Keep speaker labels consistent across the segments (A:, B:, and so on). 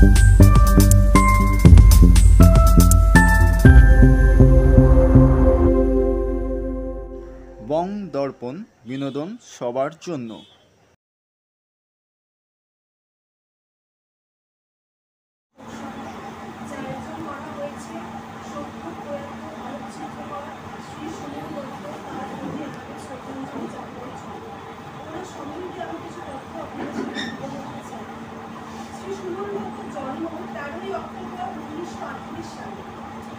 A: বং দর্পণ বিনোদন সবার জন্য।
B: শ্রী সুমন দত্তের জন্ম 13ই অক্টোবর 1938 সালে।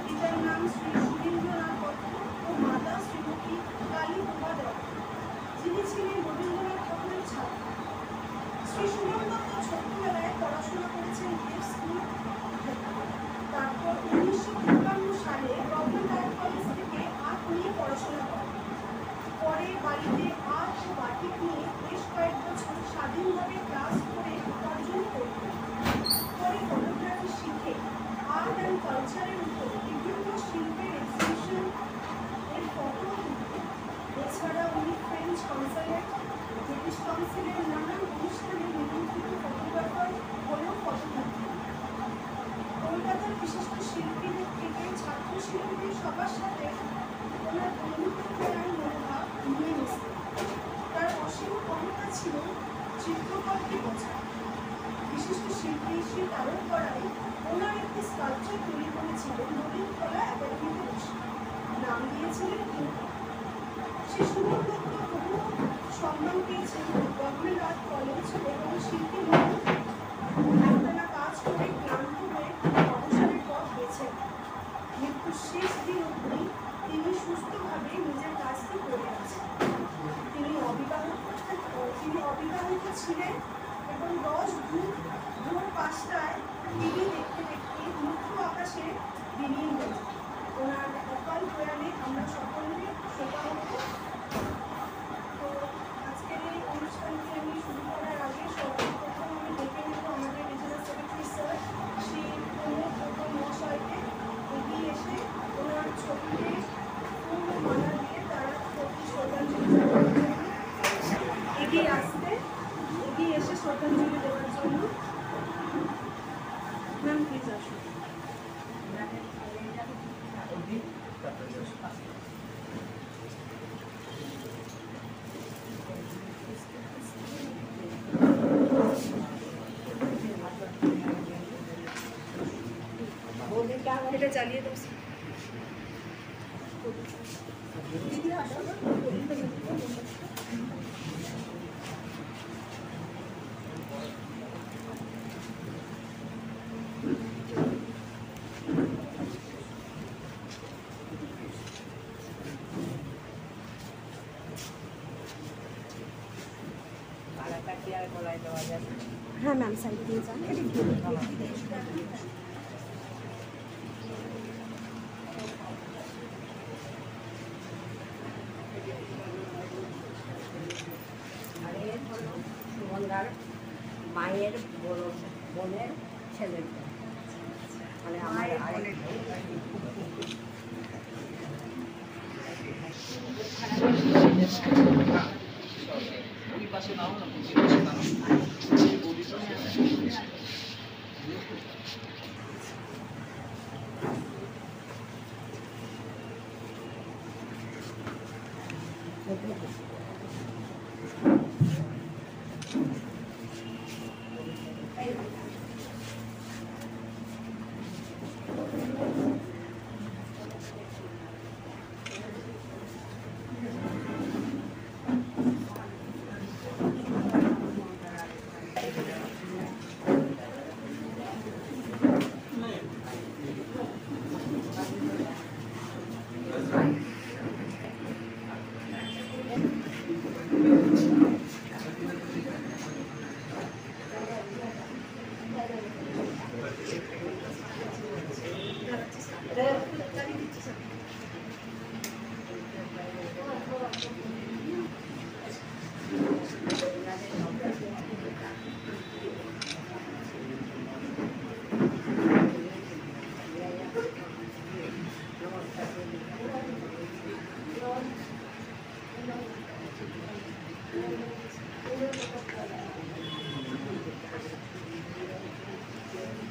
B: পিতার নাম শ্রী সুরেন্দ্রনাথ দত্ত ও মাতা শ্রীমতী কালী উমা দত্ত, যিনি ছিলেন রবীন্দ্রনাথ ঠাকুরের ছাত্র। শ্রী সুমন দত্ত ছোটবেলায় পড়াশোনা করেছেন দেব স্কুল থেকে। তারপর 1953 সালে গভর্নমেন্ট আর্ট কলেজ থেকে আর্ট নিয়ে পড়াশোনা করেন। পরে বাড়িতে আর্ট ও বাটিক নিয়ে বেশ কয়েক বছর স্বাধীনভাবে ক্লাস করে উপার্জন করতেন। পরে ফটোগ্রাফি শিখে আর্ট অ্যান্ড কালচারের উপর বিভিন্ন শিল্পের এক্সিবিশন এর ফটো তুলতেন। এছাড়া উনি ফ্রেঞ্চ কনসালেট, ব্রিটিশ কাউন্সিলের নানান অনুষ্ঠানে নিমন্ত্রিত ফটোগ্রাফার হয়েও ফটো তুলতেন। কলকাতার বিশিষ্ট শিল্পীদের থেকে ছাত্র শিল্পীদের সবার সাথে ওনার বন্ধুত্বপরায়ণ মনোভাব নিয়ে মিশতেন। তার অসীম ক্ষমতা ছিল চিত্রকরকে বোঝা। বিশিষ্ট শিল্পী শ্রী তারকপাড়ায় ওনার একটি স্কাল্পচার তৈরি করেছিলেন নবীনকলা একাডেমিতে বসে, নাম দিয়েছিলেন ইনকা। শ্রী সুমন দত্ত বহু সম্মান পেয়েছেন গভর্নমেন্ট আর্ট কলেজ এবং শিল্পী একটানা কাজ করে ক্লান্ত হয়ে অবসরের পথ বেছে নেন। মৃত্যুর শেষ দিন অবধি তিনি সুস্থভাবে নিজের কাজটি করে আছেন। তিনি অবিবাহিত ছিলেন এবং 10 জুন ভোর 5টায় টিভি দেখতে দেখতে মুক্ত আকাশে বিলীন হয়ে যায়। ওনার অকাল প্রয়াণে আমরা সকলে শোকাহত। তো আজকের এই অনুষ্ঠানটি আমি শুরু করার আগে সর্বপ্রথম আমি ডেকে নেব আমাদের regional secretary sir Shri Pramod Gautam মহাশয়কে। এগিয়ে এসে ওনার ছবিতে পূর্ণ মালা দিয়ে তারা প্রতি শ্রদ্ধাঞ্জলি জানানোর জন্য এগিয়ে এসে শ্রদ্ধাঞ্জলি দেওয়ার জন্য। ম্যাম প্লিজ আসুন। এটা চালিয়ে দাও। হ্যাঁ ম্যাম সাইড দিয়ে যান।
C: সুমনদার মায়ের বড় বোনের ছেলেটা, মানে আমার আরেক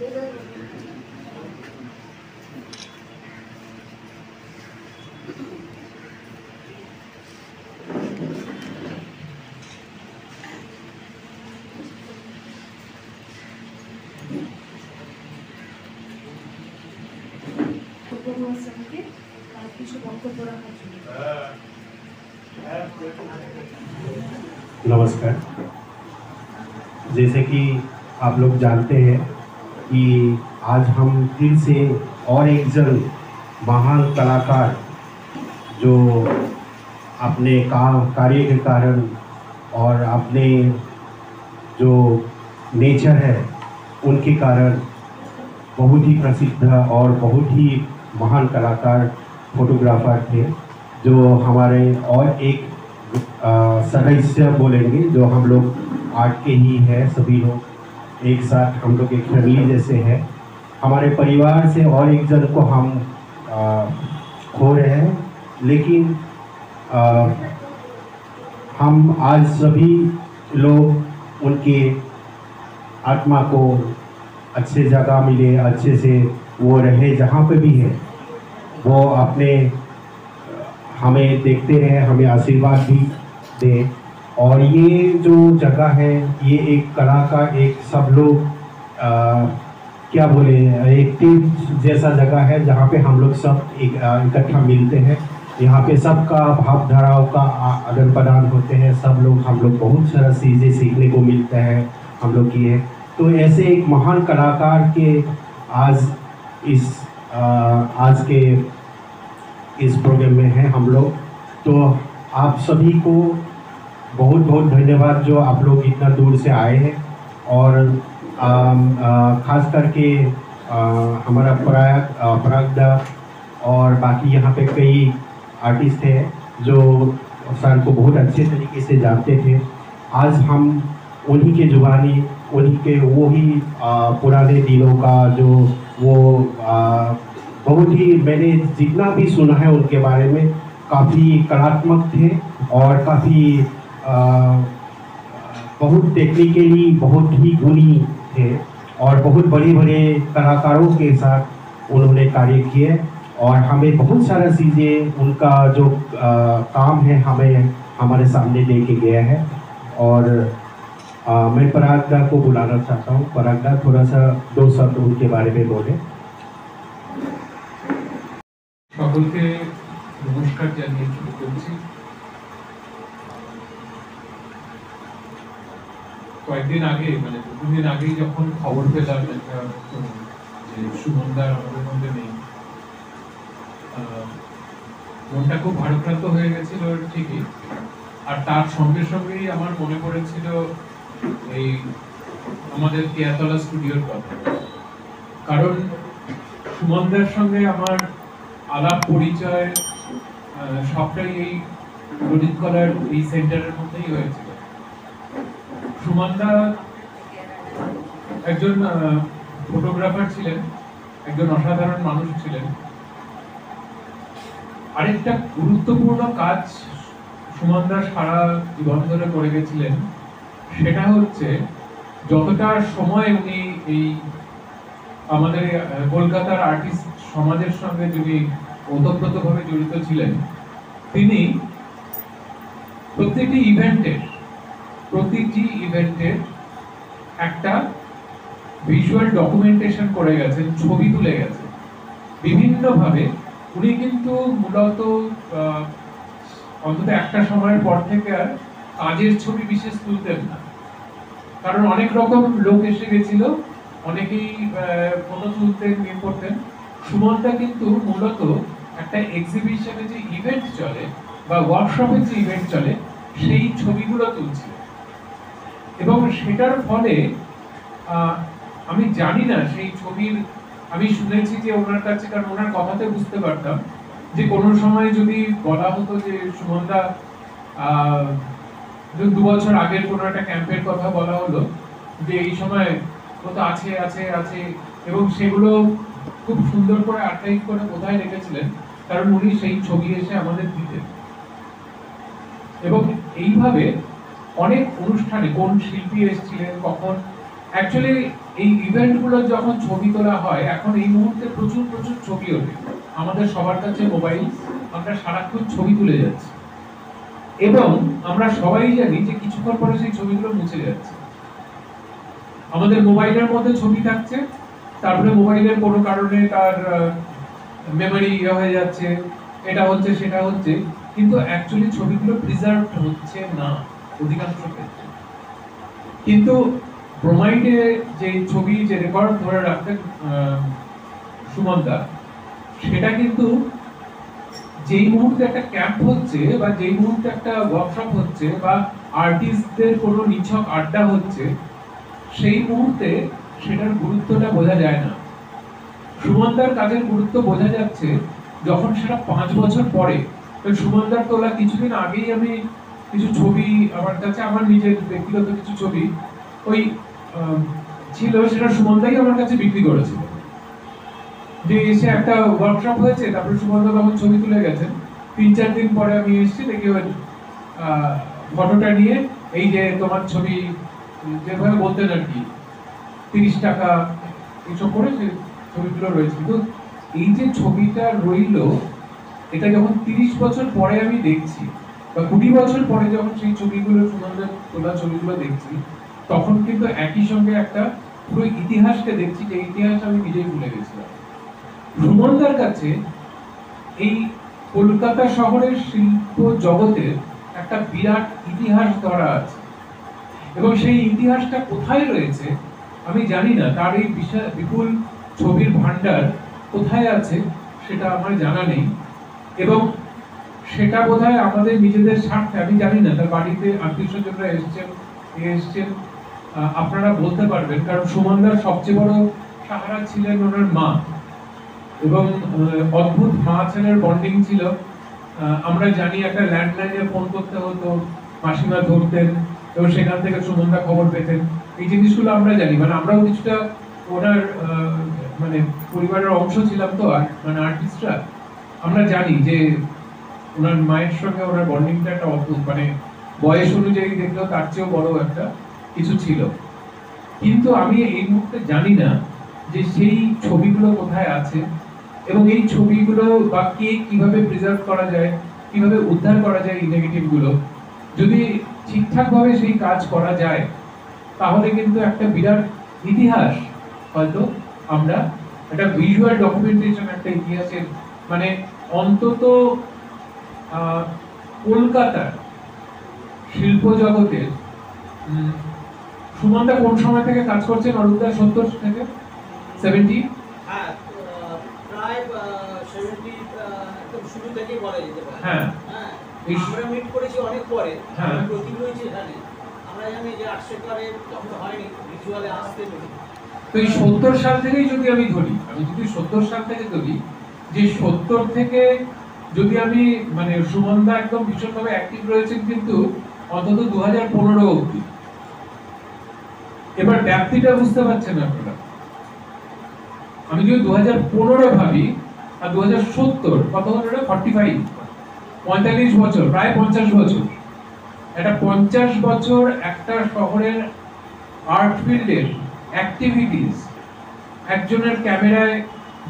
B: কিছু বক্তব্য রাখার জন্য।
D: नमस्कार। जैसे कि आप लोग जानते हैं कि आज हम फिर से और एक जन महान कलाकार जो अपने कार्य के कारण और अपने जो नेचर है उनके कारण बहुत ही प्रसिद्ध और बहुत ही महान कलाकार फोटोग्राफर थे, जो हमारे और एक सदस्य बोलेंगे, जो हम लोग आर्ट के ही हैं, सभी लोग एक साथ हम लोग एक फैमिली जैसे हैं। हमारे परिवार से और एक जन को हम खो रहे हैं, लेकिन हम आज सभी लोग उनके आत्मा को अच्छे जगह मिले, अच्छे से वो रहे जहाँ पे भी है, वो अपने हमें देखते रहे, हमें आशीर्वाद भी दे। और ये जो जगह है ये एक कला का एक सब लोग क्या बोले एक तीर्थ जैसा जगह है, जहाँ पे हम लोग सब एक इकट्ठा मिलते हैं। यहाँ पे सबका भाव धाराओं का आदान प्रदान होते हैं, सब लोग हम लोग बहुत सारा चीज़ें सीखने को मिलता है हम लोग की है। तो ऐसे एक महान कलाकार के आज के इस प्रोग्राम में हैं हम लोग। तो आप सभी को बहुत बहुत धन्यवाद जो आप लोग इतना दूर से आए हैं। और ख़ास करके हमारा परागदा और बाकी यहाँ पे कई आर्टिस्ट हैं जो सर को बहुत अच्छे तरीके से जानते थे। आज हम उन्हीं के जुबानी, उन्हीं के वही पुराने दिनों का जो वो बहुत ही मैंने जितना भी सुना है उनके बारे में काफ़ी कलात्मक थे और काफ़ी बहुत टेक्निकली बहुत ही गुणी थे और बहुत बड़े बड़े कलाकारों के साथ उन्होंने कार्य किए। और हमें बहुत सारा चीज़ें उनका जो काम है हमें हमारे सामने लेके गया है। और मैं परागदा को बुलाना चाहता हूँ। परागदा थोड़ा सा 2 शब्द उनके बारे में बोले।
E: সকলকে নমস্কার জানিয়ে শুরু করছি। কয়েকদিন আগে মানে 2 দিন আগেই যখন খবর পেলাম যে সুমনদা আমাদের মধ্যে নেই, মনটা খুব ভারাক্রান্ত হয়ে গেছিল ঠিকই। আর তার সঙ্গে সঙ্গেই আমার মনে পড়েছিল এই আমাদের কেয়াতলা স্টুডিওর কথা। কারণ সুমনদার সঙ্গে আমার আলাপ পরিচয় সবটাই এই ললিত কলার এই সেন্টারের মধ্যেই হয়েছিল। সুমনদা একজন ফটোগ্রাফার ছিলেন, একজন অসাধারণ মানুষ ছিলেন। আরেকটা গুরুত্বপূর্ণ কাজ সুমনদা সারা জীবন ধরে করে গেছিলেন, সেটা হচ্ছে যতটা সময় উনি এই আমাদের কলকাতার আর্টিস্ট সমাজের সঙ্গে যিনি ওতপ্রোতভাবে জড়িত ছিলেন, তিনি প্রতিটি ইভেন্টের একটা ভিজুয়াল ডকুমেন্টেশন করে গেছেন, ছবি তুলে গেছেন বিভিন্নভাবে। উনি কিন্তু মূলত অন্তত একটা সময়ের পর থেকে আর কাজের ছবি বিশেষ তুলতেন না, কারণ অনেক রকম লোক এসে গেছিল, অনেকেই ফটো তুলতেন নিয়ে করতেন। সুমনদা কিন্তু মূলত একটা এক্সিবিশনে যে ইভেন্ট চলে বা ওয়ার্কশপে যে ইভেন্ট চলে সেই ছবিগুলো তুলছিল। এবং সেটার ফলে আমি জানি না সেই ছবির, আমি শুনেছি যে ওনার কাছে, কারণ ওনার কথাতে বুঝতে পারতাম যে কোনো সময় যদি বলা হতো যে সুমনদা 2 বছর আগের কোনো একটা ক্যাম্পের কথা বলা হলো যে এই সময় কত আছে আছে আছে, এবং সেগুলো খুব সুন্দর করে আর্কাইভ করে কোথায় রেখেছিলেন, কারণ উনি সেই ছবি এসে আমাদের দিতেন। এবং এইভাবে অনেক অনুষ্ঠানে কোন শিল্পী এসেছিলেন কখন, অ্যাকচুয়ালি এই ইভেন্টগুলো যখন ছবি তোলা হয়, এখন এই মুহূর্তে প্রচুর প্রচুর ছবি ওঠে আমাদের সবার কাছে মোবাইল, আমরা সারাক্ষণ ছবি তুলে যাচ্ছি এবং আমরা সবাই জানি যে কিছুক্ষণ পরে সেই ছবিগুলো মুছে যাচ্ছে। আমাদের মোবাইলের মধ্যে ছবি থাকছে, তারপরে মোবাইলের কোনো কারণে তার মেমোরি হয়ে যাচ্ছে, এটা হচ্ছে সেটা হচ্ছে, কিন্তু অ্যাকচুয়ালি ছবিগুলো প্রিজার্ভ হচ্ছে না অধিকাংশ ক্ষেত্রে। কিন্তু ব্রোমাইডে যে ছবি যে রেকর্ড ধরে রাখতেন সুমন দা, সেটা কিন্তু যেই মুহূর্তে একটা ক্যাম্প হচ্ছে বা যেই মুহূর্তে একটা ওয়ার্কশপ হচ্ছে বা আর্টিস্টদের কোনো নিছক আড্ডা হচ্ছে, সেই মুহূর্তে সেটার গুরুত্বটা বোঝা যায় না। সুমনদার কাজের গুরুত্ব বোঝা যাচ্ছে যখন সেটা 5 বছর পরে। সুমনদার তোলা কিছুদিন আগেই আমি কিছু ছবি আমার কাছে, আমার নিজের ব্যক্তিগত কিছু ছবি ওই ছিল, সেটা সুমনদাই আমার কাছে বিক্রি করেছিল। যে এসে একটা ওয়ার্কশপ হয়েছে, তারপরে সুমনদা তখন ছবি তুলে গেছেন, 3-4 দিন পরে আমি এসেছি, দেখি ওই ফটোটা নিয়ে, এই যে তোমার ছবি, যেভাবে বলতেন আর কি 30 টাকা এইসব করে যে ছবিগুলো রয়েছে। কিন্তু এই যে ছবিটা রইলো, এটা যখন 30 বছর পরে আমি দেখছি বা 20 বছর পরে যখন সেই ছবিগুলো, সুমনদার তোলা ছবিগুলো দেখছি, তখন কিন্তু একই সঙ্গে একটা পুরো ইতিহাসকে দেখছি, যে ইতিহাস আমি নিজেই ভুলে গেছিলাম। সুমনদার কাছে এই কলকাতা শহরের শিল্প জগতের একটা বিরাট ইতিহাস ধরা আছে এবং সেই ইতিহাসটা কোথায় রয়েছে আমি জানি না। তার এই বিপুল ছবির ভান্ডার কোথায় আছে সেটা আমার জানা নেই এবং সেটা বোধহয় আমাদের নিজেদের স্বার্থে, আমি জানি না তার বাড়িতে আত্মীয়স্বজনরা এসেছেন, আপনারা বলতে পারবেন, কারণ সুমনদার সবচেয়ে বড় সাহারা ছিলেন ওনার মা এবং অদ্ভুত মা ছেলের বন্ডিং ছিল। আমরা জানি একটা ল্যান্ডলাইনে ফোন করতে হতো, মাসিমা ধরতেন এবং সেখান থেকে সুমনদা খবর পেতেন। এই জিনিসগুলো আমরা জানি, মানে আমরাও কিছুটা ওনার মানে পরিবারের অংশ ছিলাম তো, মানে আর্টিস্টরা, আমরা জানি যে ওনার মায়ের সঙ্গে ওনার বন্ডিংটা একটা অদ্ভুত, মানে বয়স অনুযায়ী দেখলেও তার চেয়েও বড় একটা কিছু ছিল। কিন্তু আমি এই মুহূর্তে জানি না যে সেই ছবিগুলো কোথায় আছে এবং এই ছবিগুলো বা কে কিভাবে প্রিজার্ভ করা যায়, কিভাবে উদ্ধার করা যায় এই নেগেটিভ গুলো। যদি ঠিকঠাক ভাবে সেই কাজ করা যায়, তাহলে কিন্তু একটা বিরাট ইতিহাস হয়তো আমরা একটা ভিজুয়াল ডকুমেন্টেশন, একটা ইতিহাসের, মানে অন্তত কলকাতার শিল্প জগতের। সুমনদা কোন সময় থেকে কাজ করছেন অরুণদা? 70 থেকে 70?
F: হ্যাঁ, প্রায় 70 একদম শুরু থেকেই বলা যেতে পারে।
E: হ্যাঁ,
F: হ্যাঁ, আমরা মিট করেছি অনেক পরে।
E: হ্যাঁ,
F: আমি প্রতীক রয়েছে এখানে। আমরা জানি যে আর্ট সেক্টরে তখন হয়নি, ভিজুয়ালে আসতে পেরে।
E: তো এই 70 সাল থেকেই যদি আমি ধরি, আমি যদি 70 সাল থেকে ধরি, যে 70 থেকে যদি আমি, মানে সুমনদা একদম ভীষণভাবে অ্যাক্টিভ রয়েছেন কিন্তু অন্তত 2015 অবধি। এবার ব্যাপ্তিটা বুঝতে পারছেন আপনারা। আমি যদি 2015 ভাবি আর 2070, কত হলো? 45 বছর, প্রায় 50 বছর। এটা 50 বছর একটা শহরের আর্ট ফিল্ডের অ্যাক্টিভিটিস একজনের ক্যামেরায়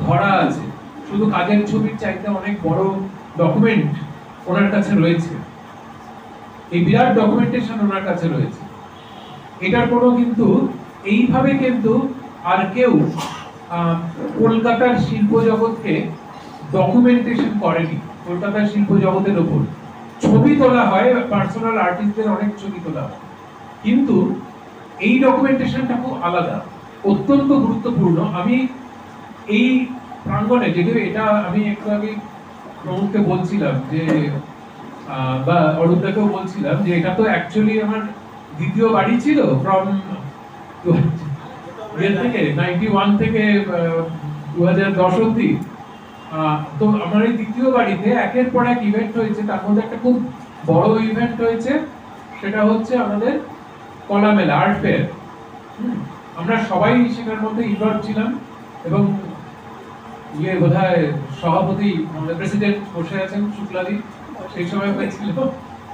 E: ধরা আছে। শুধু কাজের ছবির চাইতে অনেক বড় ডকুমেন্ট ওনার কাছে রয়েছে, এই বিরাট ডকুমেন্টেশন ওনার কাছে রয়েছে। এটার কোনো কিন্তু এইভাবে কিন্তু আর কেউ কলকাতার শিল্প জগৎকে ডকুমেন্টেশন করেনি। কলকাতার শিল্প জগতের উপর ছবি তোলা হয়, পার্সোনাল আর্টিস্টদের অনেক ছবি তোলা হয়, কিন্তু এই ডকুমেন্টেশনটা খুব আলাদা, অত্যন্ত গুরুত্বপূর্ণ। আমি এই প্রাঙ্গণে, যদিও এটা আমি একটু আগে প্রমোদকে বলছিলাম যে, বা অরুণদাকেও বলছিলাম যে, এটা তো অ্যাকচুয়ালি আমার দ্বিতীয় বাড়ি ছিল ফ্রম থেকে 91 থেকে 2010 অব্দি। তো আমার এই দ্বিতীয় বাড়িতে একের পর এক ইভেন্ট হয়েছে, তার মধ্যে একটা খুব বড় ইভেন্ট হয়েছে, সেটা হচ্ছে আমাদের কলা মেলা, আর্ট ফেয়ার। আমরা সবাই সেটার মধ্যে ইনভলভ ছিলাম এবং ইয়ে বোধহয় সভাপতি, আমাদের প্রেসিডেন্ট বসে আছেন শুক্লাদি, সেই সময় হয়েছিল।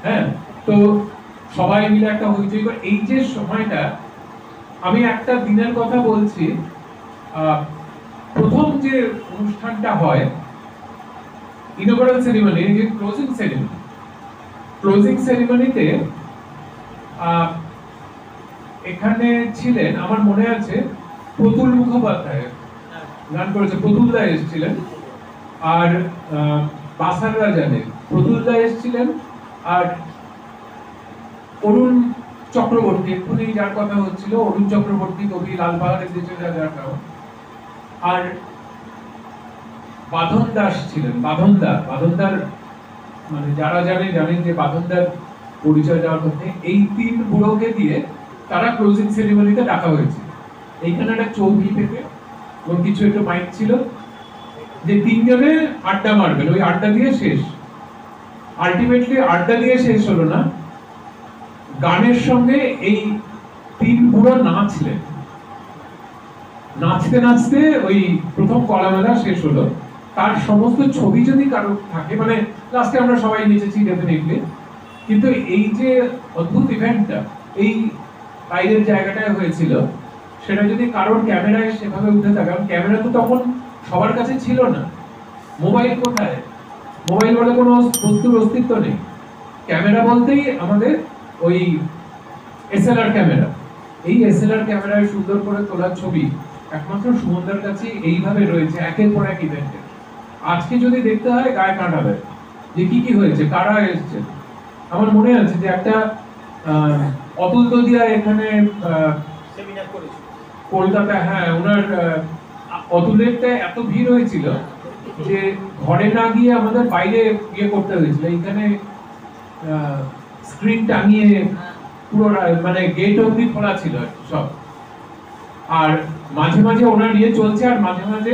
E: হ্যাঁ, তো সবাই মিলে একটা হইচই করে, এই যে সময়টা, আমি একটা দিনের কথা বলছি। প্রথম যে অনুষ্ঠানটা হয় ইনঅগারাল সেরিমনি, ক্লোজিং সেরিমনিতে এখানে ছিলেন, আমার মনে আছে প্রতুল মুখোপাধ্যায় গান করেছে, প্রতুল দা এসেছিলেন, আর বাসার রাজানে প্রতুল দা এসেছিলেন, আর অরুণ চক্রবর্তী, এক্ষুনি যার কথা হচ্ছিল অরুণ চক্রবর্তী, কবি লালবাহারের দেশে রাজাটাও, আর বাঁধন দাস ছিলেন। বাঁধনদার মানে যারা জানেন যে বাঁধনদার পরিচয় দেওয়ার মধ্যে এই তিন বুড়োকে দিয়ে তারা ক্লোজিং সেরিমনিতে ডাকা হয়েছে। এইখানে একটা চৌকি পেতে এবং কিছু একটা মাইক ছিল, যে তিনজনে আড্ডা মারবেন, ওই আড্ডা দিয়ে শেষ। আলটিমেটলি আড্ডা দিয়ে শেষ হলো না, গানের সঙ্গে এই তিন বুড়ো নাচলেন। নাচতে নাচতে ওই প্রথম কলামেলা শেষ হলো। তার সমস্ত ছবি যদি কারো থাকে, মানে লাস্টে আমরা সবাই নেচেছি ডেফিনেটলি, কিন্তু এই যে অদ্ভুত ইভেন্টটা এই বাইরের জায়গাটায় হয়েছিল, সেটা যদি কারোর ক্যামেরায় সেভাবে উঠে থাকে, কারণ ক্যামেরা তো তখন সবার কাছে ছিল না, মোবাইল কোথায়, মোবাইল বলে কোনো বস্তুর অস্তিত্ব নেই। ক্যামেরা বলতেই আমাদের ওই এসএলআর ক্যামেরা, এই এসএলআর ক্যামেরায় সুন্দর করে তোলা ছবি একমাত্র সুমনদার কাছে এইভাবে রয়েছে একের পর এক ইভেন্টে। আজকে যদি দেখতে হয় গায়ে কাঁটা দেয় যে কি হয়েছে, কারা এসছে। আমার মনে আছে যে একটা অতুল দদিয়া এখানে
F: সেমিনার করেছি
E: কলকাতায়, হ্যাঁ, ওনার অতুলেরটা এত ভিড় হয়েছিল যে ঘরে না গিয়ে আমাদের বাইরে গিয়ে করতে হয়েছিল। এইখানে স্ক্রিন টাঙিয়ে পুরো মানে গেট অবধি খোলা ছিল সব, আর মাঝে মাঝে ওনার নিয়ে চলছে, আর মাঝে মাঝে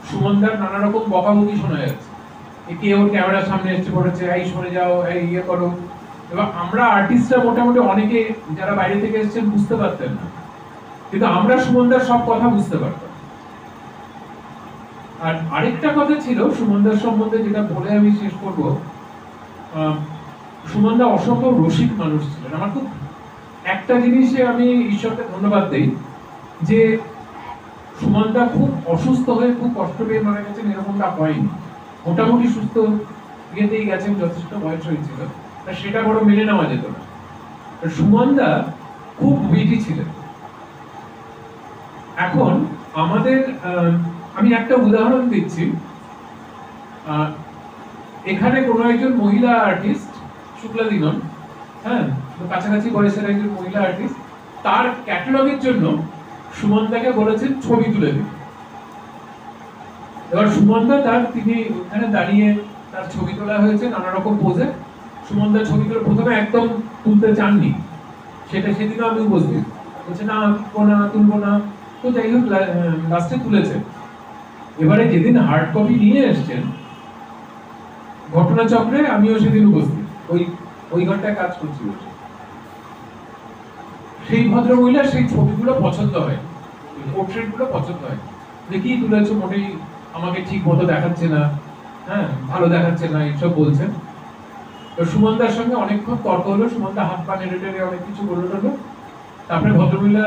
E: সুমনদার নানা রকম বকাবকি শোনা যাচ্ছে, কে ওর ক্যামেরার সামনে এসে পড়েছে, এই সরে যাও, এই ইয়ে করো। এবার আমরা আর্টিস্টরা মোটামুটি অনেকে যারা বাইরে থেকে এসেছেন বুঝতে পারতেন না, কিন্তু আমরা সুমনদার সব কথা বুঝতে পারতাম। আর আরেকটা কথা ছিল সুমনদার সম্বন্ধে, যেটা বলে আমি শেষ করব, সুমনদা অসম্ভব রসিক মানুষ ছিলেন। আমার খুব একটা জিনিসে আমি ঈশ্বরকে ধন্যবাদ দিই, যে সুমনদা খুব অসুস্থ হয়ে খুব কষ্ট পেয়ে মারা গেছেন এরকমটা হয়নি, মোটামুটি সুস্থ ইয়েতেই গেছেন, যথেষ্ট বয়স হয়েছিল, সেটা বড় মেনে নেওয়া যেত না। সুমনদা খুব উইটি ছিলেন। এখন আমাদের আমি একটা উদাহরণ দিচ্ছি, এখানে কোনো একজন মহিলা আর্টিস্ট, শুক্লা দিনন, হ্যাঁ, কাছাকাছি বয়সের একজন মহিলা আর্টিস্ট, তার ক্যাটালগের জন্য সুমনদাকে বলেছেন ছবি তুলে দিন। এবার সুমনদা তিনি ওখানে দাঁড়িয়ে তার ছবি তোলা হয়েছে নানা রকম পোজে। সুমনদা ছবি তুলে প্রথমে একদম তুলতে চাননি, সেটা সেদিনও আমি উপস্থিত, বলছে না তুলবো না, তো যাই হোক লাস্টে তুলেছে। এবারে যেদিন হার্ড কপি নিয়ে এসছেন ঘটনাচক্রে, আমিও সেদিন উপস্থিত, ওই ঘরটায় কাজ করছি। সেই ভদ্র মহিলা সেই ছবিগুলো পছন্দ হয়, পোর্ট্রেট গুলো পছন্দ হয়, যে কি তুলেছো, মোটেই আমাকে ঠিক মতো দেখাচ্ছে না, হ্যাঁ, ভালো দেখাচ্ছে না, এইসব বলছেন। তো সুমনদার সঙ্গে অনেকক্ষণ তর্ক হলো, সুমনদা হাত পা নেড়ে টেড়ে অনেক কিছু বললো। তারপরে ভদ্রমহিলা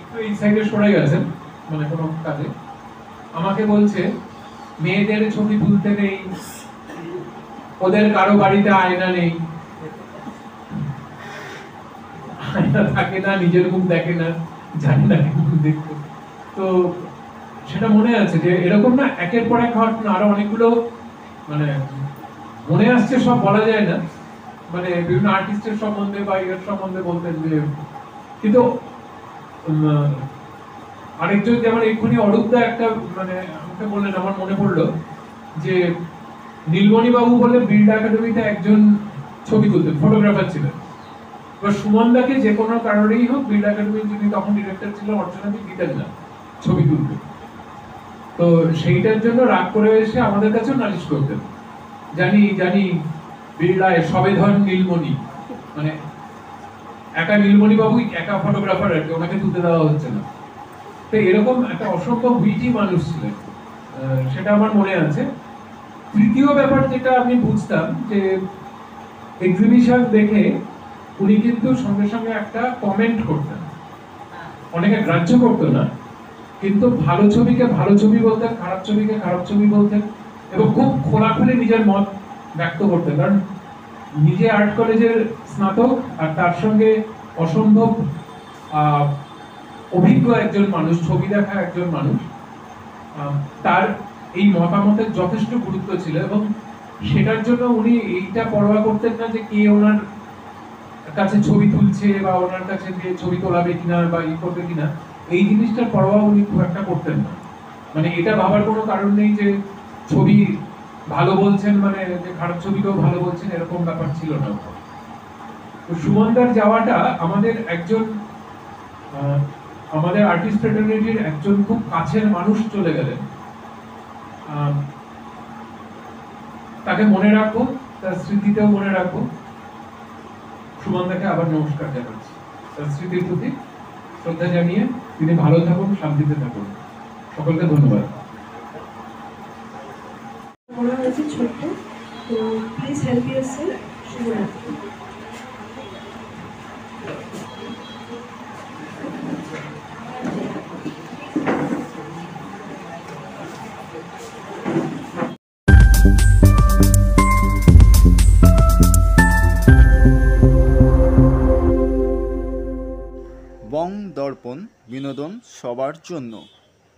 E: একটু এই সাইডে সরে গেছেন, মানে কোনো কাজে, আমাকে বলছে মেয়েদের ছবি তুলতে নেই, ওদের কারো বাড়িতে আয়না নেই, আয়না থাকে না, নিজের মুখ দেখে না, জানি না কিন্তু দেখতে। তো সেটা মনে আছে যে এরকম না একের পর এক ঘটনা আরো অনেকগুলো, মানে মনে আসছে, সব বলা যায় না, মানে বিভিন্ন আর্টিস্টের সম্বন্ধে বা এর সম্বন্ধে বলতেন যে, কিন্তু আরেকজন যেমন এক্ষুনি অরূপদা একটা, মানে আমাকে বললেন, আমার মনে পড়লো যে নীলমণি বাবু বলে বিল্ড একাডেমিতে একজন ছবি তুলতেন, ফটোগ্রাফার ছিলেন। এবার সুমনদাকে যে কোনো কারণেই হোক বিল্ড একাডেমির যিনি তখন ডিরেক্টর ছিলেন অর্চনাকে দিতেন না ছবি তুলতে, তো সেইটার জন্য রাগ করে এসে আমাদের কাছে নালিশ করতেন, জানি বিড়লায় সবে ধন নীলমণি, মানে একা নীলমণি বাবুই একা ফটোগ্রাফার আর কি, ওনাকে তুলতে দেওয়া হচ্ছে না। তো এরকম একটা অসম্ভব উইটি মানুষ ছিলেন, সেটা আমার মনে আছে। তৃতীয় ব্যাপার যেটা আমি বুঝতাম, যে এক্সিবিশন দেখে উনি কিন্তু সঙ্গে সঙ্গে একটা কমেন্ট করতেন, অনেকে গ্রাহ্য করতো না, কিন্তু ভালো ছবিকে ভালো ছবি বলতেন, খারাপ ছবিকে খারাপ ছবি বলতেন, এবং খুব খোলাখুলি নিজের মত ব্যক্ত করতেন। কারণ নিজে আর্ট কলেজের স্নাতক, আর তার সঙ্গে অসম্ভব অভিজ্ঞ একজন মানুষ, ছবি দেখা একজন মানুষ, তার এই মতামতের যথেষ্ট গুরুত্ব ছিল, এবং সেটার জন্য উনি এইটা পরোয়া করতেন না যে কে ওনার কাছে ছবি তুলছে বা ওনার কাছে গিয়ে ছবি তোলাবে কিনা বা ই করবে কিনা, এই জিনিসটার পরোয়া উনি খুব একটা করতেন না। মানে এটা ভাবার কোনো কারণ নেই যে ছবি ভালো বলছেন মানে যে খারাপ ছবিকেও ভালো বলছেন, এরকম ব্যাপার ছিল না। তো সুমনদার যাওয়াটা আমাদের একজন আমাদের আর্টিস্ট ফ্রেটার্নিটির একজন খুব কাছের মানুষ চলে গেলেন। তাকে মনে রাখবো, তার স্মৃতিতেও মনে রাখবো। সুমনদাকে আবার নমস্কার জানাচ্ছি, তার স্মৃতির প্রতি শ্রদ্ধা জানিয়ে তিনি ভালো থাকুন, শান্তিতে থাকুন। সকলকে ধন্যবাদ।
B: বলা হয়েছে ছোট্ট, তো প্লিজ হেল্প ইয়োরসেলফ। শুভরাত্রি।
A: বং দর্পণ, বিনোদন সবার জন্য।